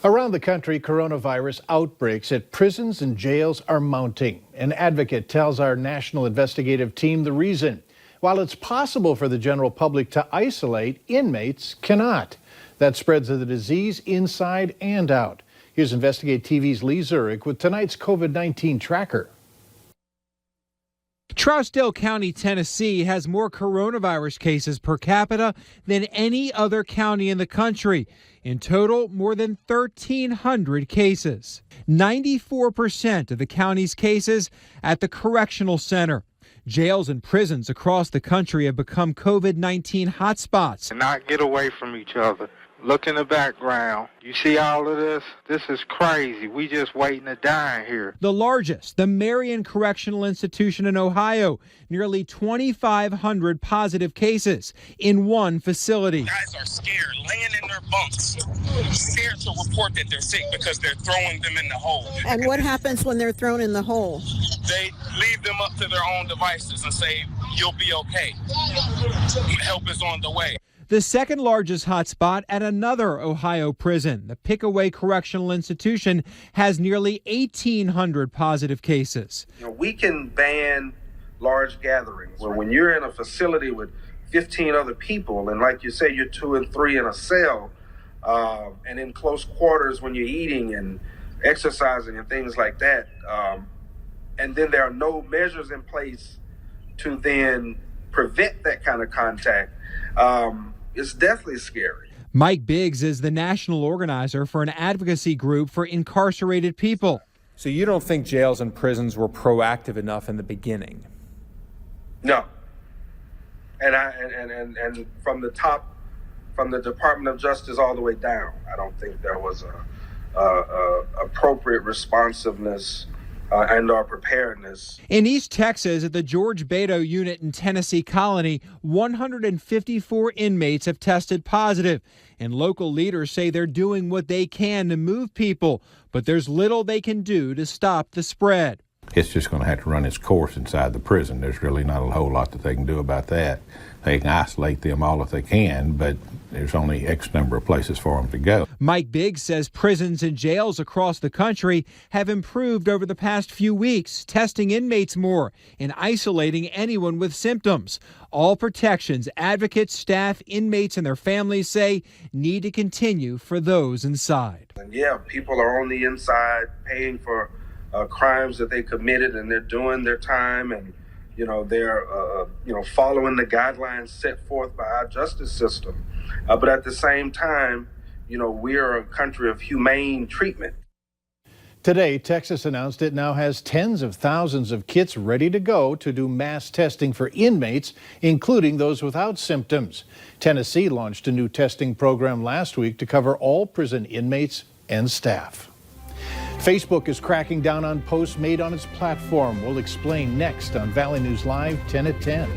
Around the country, coronavirus outbreaks at prisons and jails are mounting. An advocate tells our national investigative team the reason. While it's possible for the general public to isolate, inmates cannot. That spreads the disease inside and out. Here's Investigate TV's Lee Zurich with tonight's COVID-19 tracker. Trousdale County, Tennessee has more coronavirus cases per capita than any other county in the country. In total, more than 1,300 cases. 94% of the county's cases at the correctional center. Jails and prisons across the country have become COVID-19 hotspots. And not get away from each other. Look in the background. You see all of this? This is crazy. We just waiting to die here. The largest, the Marion Correctional Institution in Ohio. Nearly 2,500 positive cases in one facility. Guys are scared, laying in their bunks, scared to report that they're sick because they're throwing them in the hole. And what happens when they're thrown in the hole? They leave them up to their own devices and say, you'll be okay. Help is on the way. The second largest hotspot at another Ohio prison, the Pickaway Correctional Institution, has nearly 1,800 positive cases. We can ban large gatherings. When you're in a facility with 15 other people, and like you say, you're 2 and 3 in a cell, and in close quarters when you're eating and exercising and things like that, and then there are no measures in place to then prevent that kind of contact, it's definitely scary. Mike Biggs is the national organizer for an advocacy group for incarcerated people. So you don't think jails and prisons were proactive enough in the beginning? No. And from the top, from the Department of Justice all the way down, I don't think there was a appropriate responsiveness and our preparedness. In East Texas, at the George Beto unit in Tennessee Colony, 154 inmates have tested positive. And local leaders say they're doing what they can to move people, but there's little they can do to stop the spread. It's just going to have to run its course inside the prison. There's really not a whole lot that they can do about that. They can isolate them all if they can, but there's only X number of places for them to go. Mike Biggs says prisons and jails across the country have improved over the past few weeks, testing inmates more and isolating anyone with symptoms. All protections advocates, staff, inmates, and their families say need to continue for those inside. And yeah, people are on the inside paying for crimes that they committed, and they're doing their time, and they're following the guidelines set forth by our justice system. But at the same time, we are a country of humane treatment. Today, Texas announced it now has tens of thousands of kits ready to go to do mass testing for inmates, including those without symptoms. Tennessee launched a new testing program last week to cover all prison inmates and staff. Facebook is cracking down on posts made on its platform. We'll explain next on Valley News Live 10 at 10.